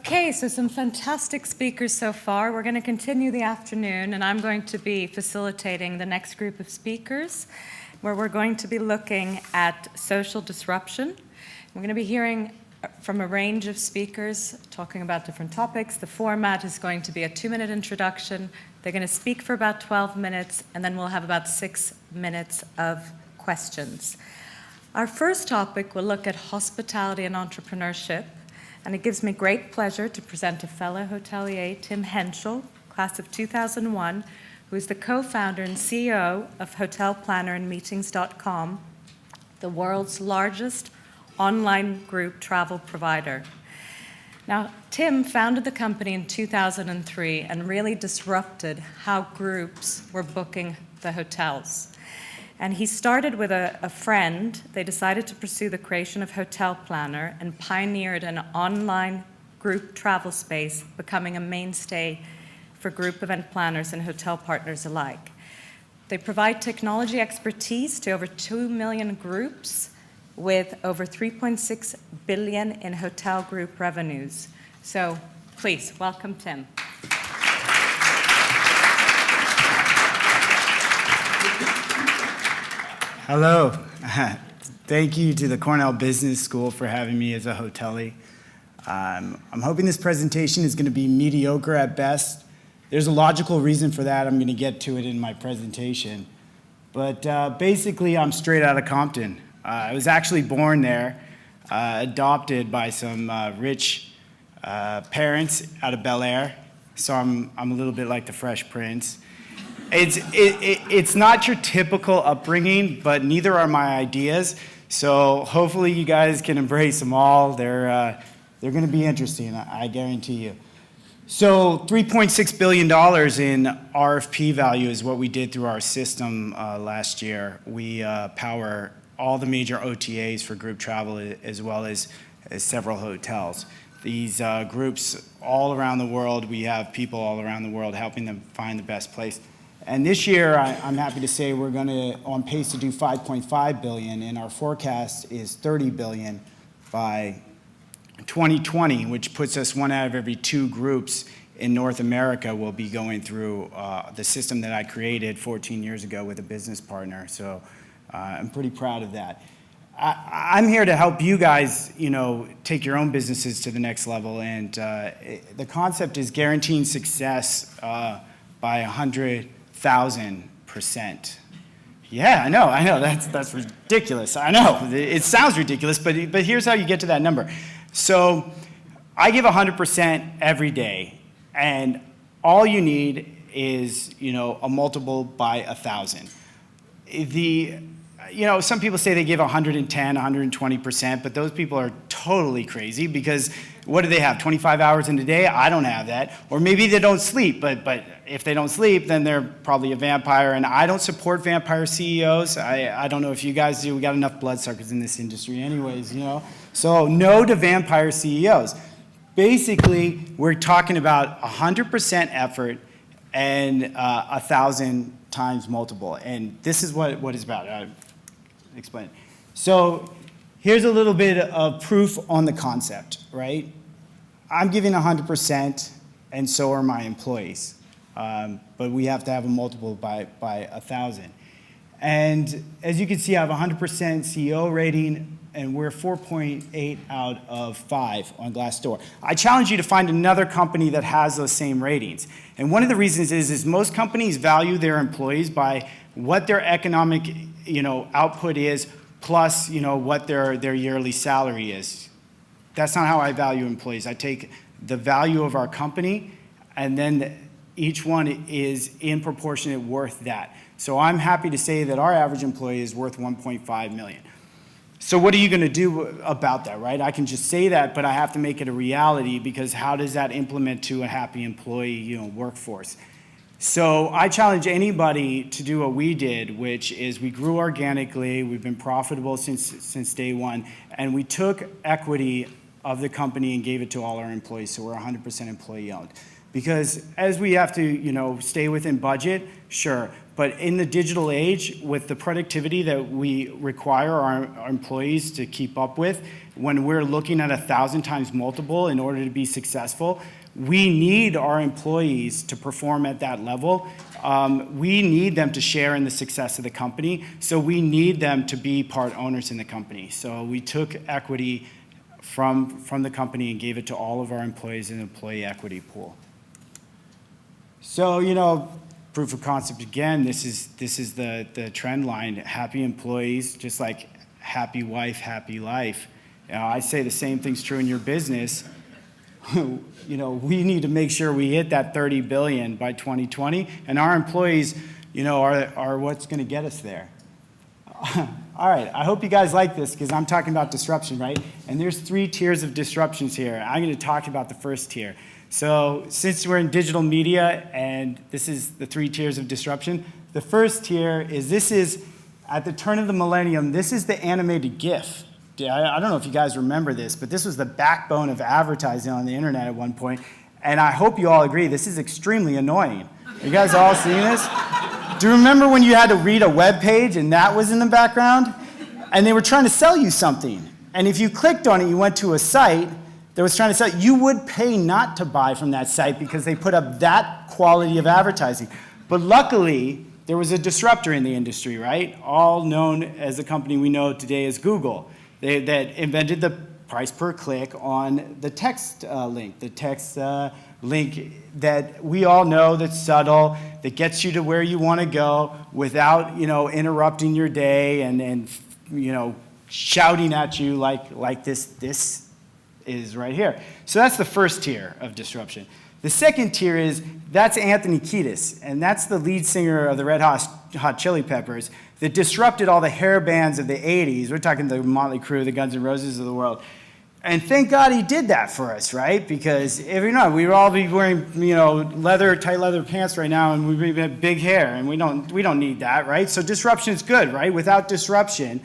Okay, so some fantastic speakers so far. We're going to continue the afternoon, and I'm going to be facilitating the next group of speakers, where we're going to be looking at social disruption. We're going to be hearing from a range of speakers talking about different topics. The format is going to be a 2-minute introduction. They're going to speak for about 12 minutes, and then we'll have about 6 minutes of questions. Our first topic will look at hospitality and entrepreneurship. And it gives me great pleasure to present a fellow hotelier, Tim Hentschel, class of 2001, who is the co-founder and CEO of HotelPlanner and Meetings.com, the world's largest online group travel provider. Now, Tim founded the company in 2003 and really disrupted how groups were booking the hotels. And he started with a friend. They decided to pursue the creation of HotelPlanner and pioneered an online group travel space, becoming a mainstay for group event planners and hotel partners alike. They provide technology expertise to over 2 million groups with over 3.6 billion in hotel group revenues. So please, welcome Tim. Hello. Thank you to the Cornell Business School for having me as a hotelier. I'm hoping this presentation is going to be mediocre at best. There's a logical reason for that. I'm going to get to it in my presentation. But basically, I'm straight out of Compton. I was actually born there, adopted by some rich parents out of Bel Air. So I'm a little bit like the Fresh Prince. It's not your typical upbringing, but neither are my ideas. So hopefully you guys can embrace them all. They're going to be interesting, I guarantee you. So $3.6 billion in RFP value is what we did through our system last year. We power all the major OTAs for group travel as well as several hotels. These groups all around the world, we have people all around the world helping them find the best place. And this year, I'm happy to say we're on pace to do 5.5 billion, and our forecast is 30 billion by 2020, which puts us 1 out of every 2 groups in North America will be going through the system that I created 14 years ago with a business partner. So I'm pretty proud of that. I'm here to help you guys, take your own businesses to the next level, and the concept is guaranteeing success by 100,000%. Yeah, I know. That's ridiculous. I know. It sounds ridiculous, but here's how you get to that number. So I give 100% every day, and all you need is, a multiple by 1,000. Some people say they give 110, 120%, but those people are totally crazy because what do they have, 25 hours in a day? I don't have that. Or maybe they don't sleep, but if they don't sleep, then they're probably a vampire, and I don't support vampire CEOs. I don't know if you guys do. We got enough bloodsuckers in this industry anyways, So no to vampire CEOs. Basically, we're talking about 100% effort and 1,000 times multiple, and this is what it's about. I'll explain. So here's a little bit of proof on the concept, right? I'm giving 100%, and so are my employees. But we have to have a multiple by 1,000. And as you can see, I have a 100% CEO rating, and we're 4.8 out of 5 on Glassdoor. I challenge you to find another company that has those same ratings. And one of the reasons is most companies value their employees by what their economic, output is, plus, what their yearly salary is. That's not how I value employees. I take the value of our company, and then each one is in proportionate worth that. So I'm happy to say that our average employee is worth 1.5 million. So what are you going to do about that, right? I can just say that, but I have to make it a reality, because how does that implement to a happy employee, workforce? So I challenge anybody to do what we did, which is we grew organically. We've been profitable since day one, and we took equity of the company and gave it to all our employees. So we're 100% employee owned. Because as we have to, stay within budget, sure, But in the digital age, with the productivity that we require our employees to keep up with, when we're looking at 1,000 times multiple in order to be successful, we need our employees to perform at that level. We need them to share in the success of the company, so we need them to be part owners in the company. So we took equity from the company and gave it to all of our employees in an employee equity pool. So, proof of concept again, this is the trend line. Happy employees, just like happy wife, happy life. I say the same thing's true in your business. We need to make sure we hit that 30 billion by 2020, and our employees, are what's going to get us there. All right, I hope you guys like this because I'm talking about disruption, right? And there's 3 tiers of disruptions here. I'm going to talk about the first tier. So since we're in digital media and this is the 3 tiers of disruption, the first tier is at the turn of the millennium, this is the animated GIF. I don't know if you guys remember this, but this was the backbone of advertising on the internet at one point. And I hope you all agree, this is extremely annoying. You guys all seen this? Do you remember when you had to read a web page and that was in the background? And they were trying to sell you something. And if you clicked on it, you went to a site that was trying to sell, you would pay not to buy from that site because they put up that quality of advertising. But luckily, there was a disruptor in the industry, right? All known as the company we know today as Google. That invented the price per click on the text link. The text link that we all know that's subtle, that gets you to where you want to go without, interrupting your day and shouting at you like this is right here. So that's the first tier of disruption. The second tier that's Anthony Kiedis, and that's the lead singer of the Red Hot Chili Peppers that disrupted all the hair bands of the 80s. We're talking the Motley Crue, the Guns N' Roses of the world. And thank God he did that for us, right? Because if you're not, we would all be wearing, tight leather pants right now, and we'd have big hair, and we don't need that, right? So disruption is good, right? Without disruption,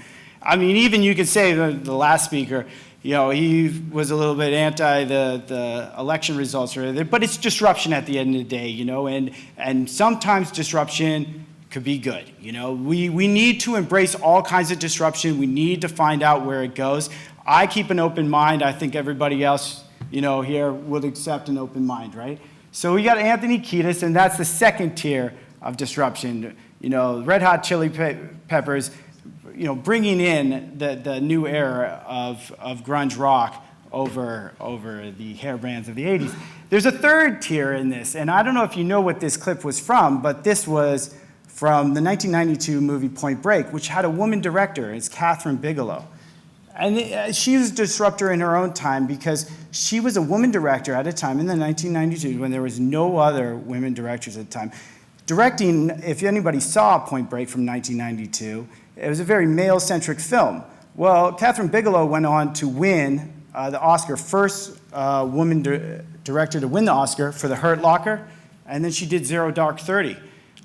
even you could say the last speaker, he was a little bit anti the election results, but it's disruption at the end of the day, and sometimes disruption could be good. We need to embrace all kinds of disruption. We need to find out where it goes. I keep an open mind. I think everybody else, here would accept an open mind, right? So we got Anthony Kiedis, and that's the second tier of disruption. Red Hot Chili Peppers, bringing in the new era of grunge rock over the hair bands of the 80s. There's a third tier in this, and I don't know if you know what this clip was from, but this was from the 1992 movie Point Break, which had a woman director. It's Catherine Bigelow. And she was a disruptor in her own time because she was a woman director at a time in the 1992 when there was no other women directors at the time. Directing, if anybody saw Point Break from 1992, it was a very male-centric film. Well, Catherine Bigelow went on to win the Oscar, first woman director to win the Oscar for The Hurt Locker, and then she did Zero Dark 30.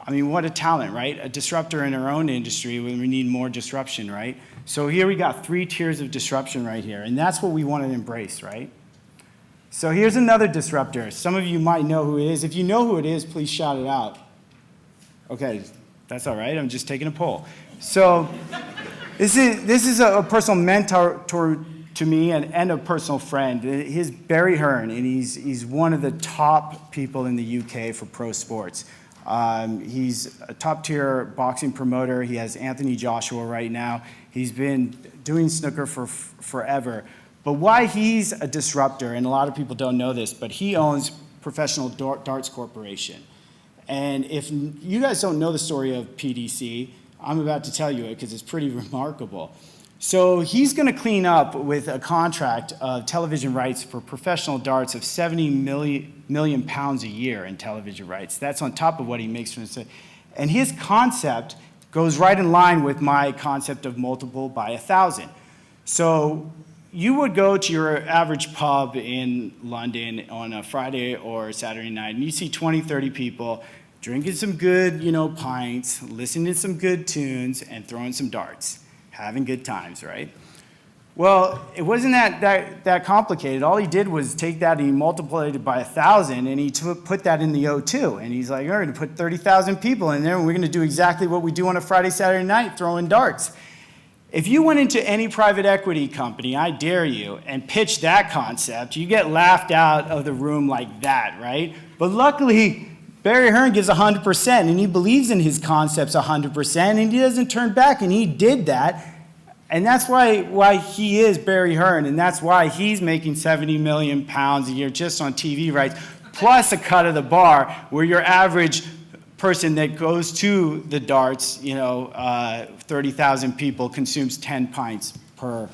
What a talent, right? A disruptor in her own industry when we need more disruption, right? So here we got 3 tiers of disruption right here, and that's what we want to embrace, right? So here's another disruptor. Some of you might know who it is. If you know who it is, please shout it out. Okay, that's all right. I'm just taking a poll. So this is a personal mentor to me and a personal friend. He's Barry Hearn, and he's one of the top people in the UK for pro sports. He's a top-tier boxing promoter. He has Anthony Joshua right now. He's been doing snooker for forever. But why he's a disruptor, and a lot of people don't know this, but he owns Professional Darts Corporation. And if you guys don't know the story of PDC, I'm about to tell you it because it's pretty remarkable. So he's going to clean up with a contract of television rights for professional darts of 70 million pounds a year in television rights. That's on top of what he makes from it. And his concept goes right in line with my concept of multiple by 1,000. So you would go to your average pub in London on a Friday or Saturday night, and you see 20, 30 people drinking some good, pints, listening to some good tunes, and throwing some darts. Having good times, right? Well, it wasn't that complicated. All he did was take that and he multiplied it by 1,000 and he put that in the O2. And he's like, we're going to put 30,000 people in there and we're going to do exactly what we do on a Friday, Saturday night, throwing darts. If you went into any private equity company, I dare you, and pitched that concept, you get laughed out of the room like that, right? But luckily, Barry Hearn gives 100% and he believes in his concepts 100% and he doesn't turn back, and he did that. And that's why he is Barry Hearn, and that's why he's making 70 million pounds a year just on TV rights, plus a cut of the bar, where your average person that goes to the darts, 30,000 people, consumes 10 pints per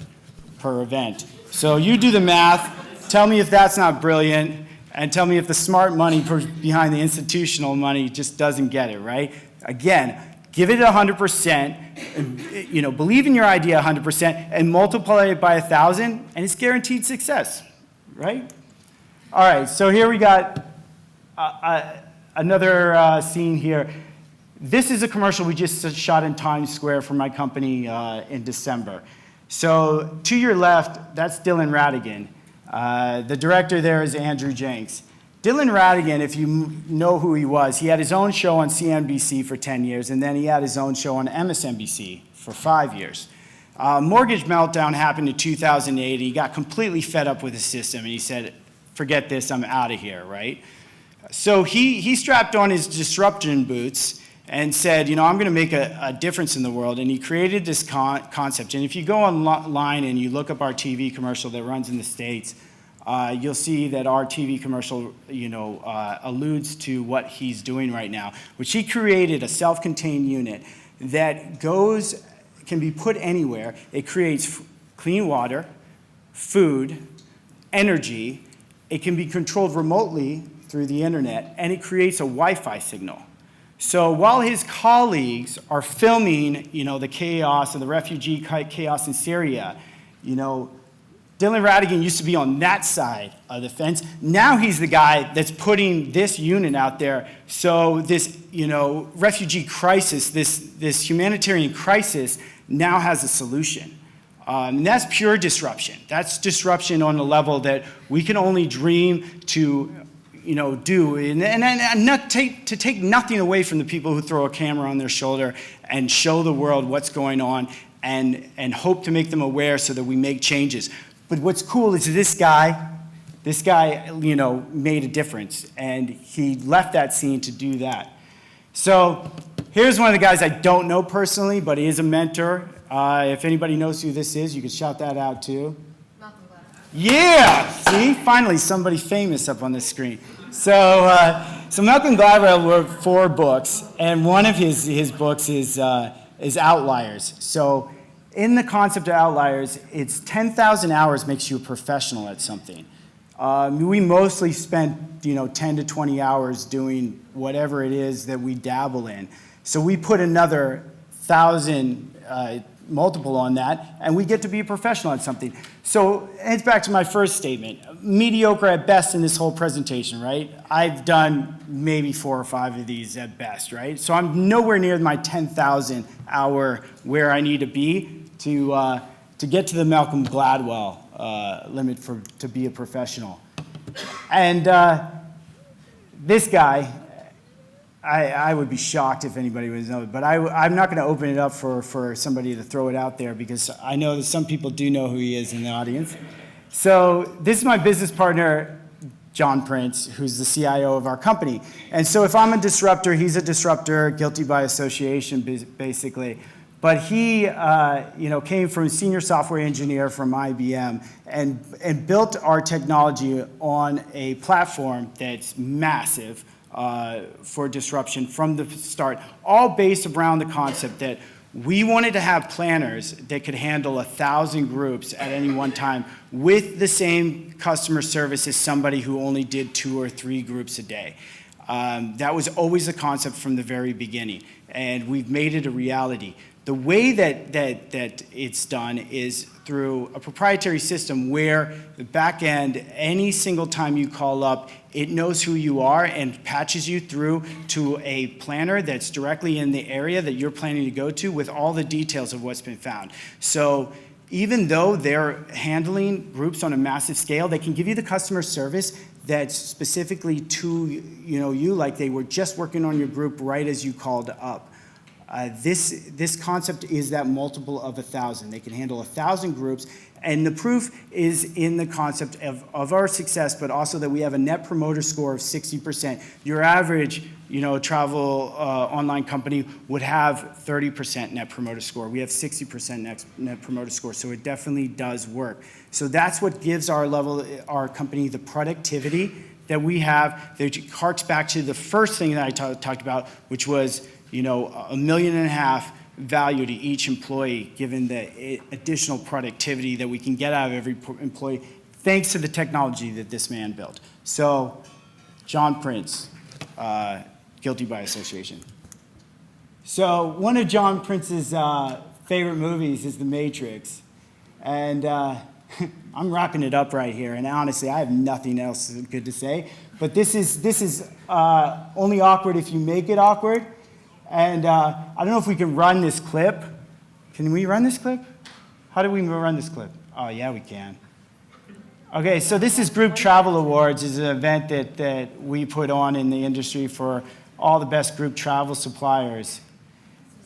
event. So you do the math, tell me if that's not brilliant, and tell me if the smart money behind the institutional money just doesn't get it, right? Again, give it 100%, believe in your idea 100%, and multiply it by 1,000, and it's guaranteed success, right? All right, so here we got another scene here. This is a commercial we just shot in Times Square for my company in December. So to your left, that's Dylan Radigan. The director there is Andrew Jenks. Dylan Radigan, if you know who he was, he had his own show on CNBC for 10 years, and then he had his own show on MSNBC for 5 years. Mortgage meltdown happened in 2008. He got completely fed up with the system, and he said, forget this, I'm out of here, right? So he strapped on his disruption boots and said, I'm going to make a difference in the world, and he created this concept. And if you go online and you look up our TV commercial that runs in the States, you'll see that our TV commercial, alludes to what he's doing right now, which he created a self-contained unit that can be put anywhere. It creates clean water, food, energy. It can be controlled remotely through the internet, and it creates a Wi-Fi signal. So while his colleagues are filming, the chaos and the refugee chaos in Syria, Dylan Radigan used to be on that side of the fence. Now he's the guy that's putting this unit out there. So this, refugee crisis, this humanitarian crisis now has a solution. And that's pure disruption. That's disruption on a level that we can only dream to, do. And not to take nothing away from the people who throw a camera on their shoulder and show the world what's going on and hope to make them aware so that we make changes. But what's cool is this guy, made a difference, and he left that scene to do that. So here's one of the guys I don't know personally, but he is a mentor. If anybody knows who this is, you can shout that out too. Malcolm Gladwell. Yeah, see, finally somebody famous up on the screen. So Malcolm Gladwell wrote 4 books, and one of his books is Outliers. So in the concept of Outliers, it's 10,000 hours makes you a professional at something. We mostly spend 10 to 20 hours doing whatever it is that we dabble in. So we put another 1,000 multiple on that, and we get to be a professional at something. So it's back to my first statement. Mediocre at best in this whole presentation, right? I've done maybe 4 or 5 of these at best, right? So I'm nowhere near my 10,000 hour where I need to be to get to the Malcolm Gladwell limit to be a professional. And this guy, I would be shocked if anybody would know it, but I'm not going to open it up for somebody to throw it out there because I know that some people do know who he is in the audience. So this is my business partner, John Prince, who's the CIO of our company. And so if I'm a disruptor, he's a disruptor, guilty by association, basically. But he came from senior software engineer from IBM and built our technology on a platform that's massive for disruption from the start, all based around the concept that we wanted to have planners that could handle 1,000 groups at any one time with the same customer service as somebody who only did 2 or 3 groups a day. That was always the concept from the very beginning, and we've made it a reality. The way that it's done is through a proprietary system where the back end, any single time you call up, it knows who you are and patches you through to a planner that's directly in the area that you're planning to go to with all the details of what's been found. So even though they're handling groups on a massive scale, they can give you the customer service that's specifically to you, like they were just working on your group right as you called up. This concept is that multiple of 1,000. They can handle 1,000 groups, and the proof is in the concept of our success, but also that we have a net promoter score of 60%. Your average travel online company would have 30% net promoter score. We have 60% net promoter score, so it definitely does work. So that's what gives our company the productivity that we have. That harks back to the first thing that I talked about, which was $1.5 million value to each employee, given the additional productivity that we can get out of every employee, thanks to the technology that this man built. So, John Prince, guilty by association. So, one of John Prince's favorite movies is The Matrix, and I'm wrapping it up right here. And honestly, I have nothing else good to say. But this is only awkward if you make it awkward. And I don't know if we can run this clip. Can we run this clip? How do we run this clip? Oh, yeah, we can. Okay, so this is Group Travel Awards. It's an event that we put on in the industry for all the best group travel suppliers.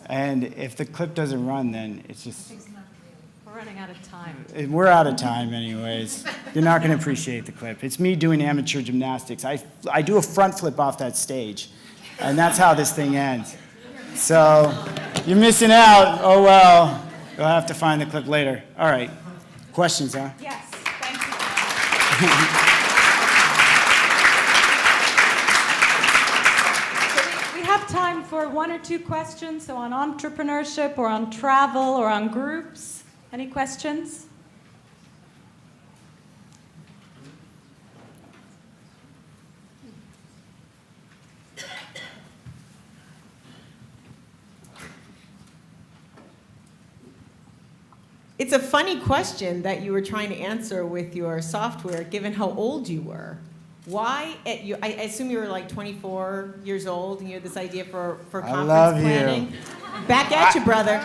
And if the clip doesn't run, then it's just... We're running out of time. We're out of time anyways. You're not going to appreciate the clip. It's me doing amateur gymnastics. I do a front flip off that stage, and that's how this thing ends. So you're missing out. Oh, well. You'll have to find the clip later. All right. Questions, huh? Yes, thank you. So we have time for 1 or 2 questions, so on entrepreneurship or on travel or on groups. Any questions? It's a funny question that you were trying to answer with your software, given how old you were. Why, I assume you were like 24 years old and you had this idea for conference planning. Back at you, brother.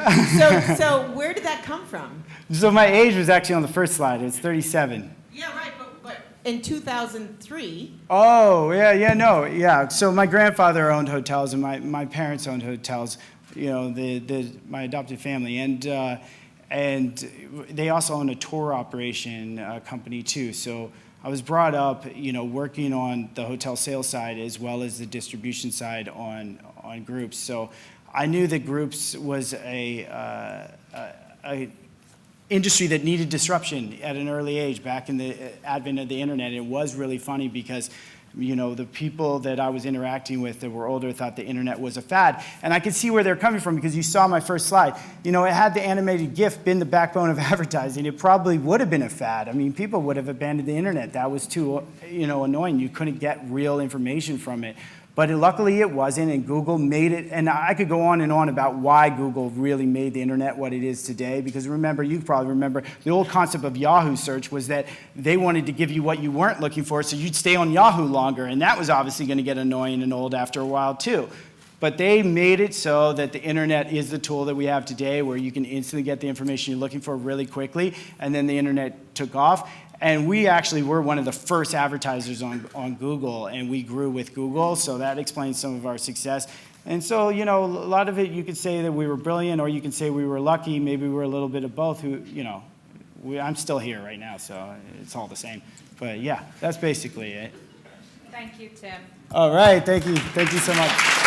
So where did that come from? So my age was actually on the first slide. It's 37. Yeah, right, but in 2003. Oh, yeah. So my grandfather owned hotels and my parents owned hotels, my adopted family. And they also own a tour operation company too. So I was brought up, working on the hotel sales side as well as the distribution side on groups. So I knew that groups was a industry that needed disruption at an early age. Back in the advent of the internet, it was really funny because the people that I was interacting with that were older thought the internet was a fad. And I could see where they're coming from because you saw my first slide. It had the animated GIF been the backbone of advertising, it probably would have been a fad. I mean, people would have abandoned the internet. That was too, annoying. You couldn't get real information from it. But luckily it wasn't, and Google made it. And I could go on and on about why Google really made the internet what it is today. Because remember, you probably remember, the old concept of Yahoo search was that they wanted to give you what you weren't looking for, so you'd stay on Yahoo longer. And that was obviously going to get annoying and old after a while, too. But they made it so that the internet is the tool that we have today, where you can instantly get the information you're looking for really quickly. And then the internet took off. And we actually were one of the first advertisers on Google, and we grew with Google, so that explains some of our success. And so, a lot of it you could say that we were brilliant, or you can say we were lucky, maybe we were a little bit of both. I'm still here right now, so it's all the same. But yeah, that's basically it. Thank you, Tim. All right, thank you so much.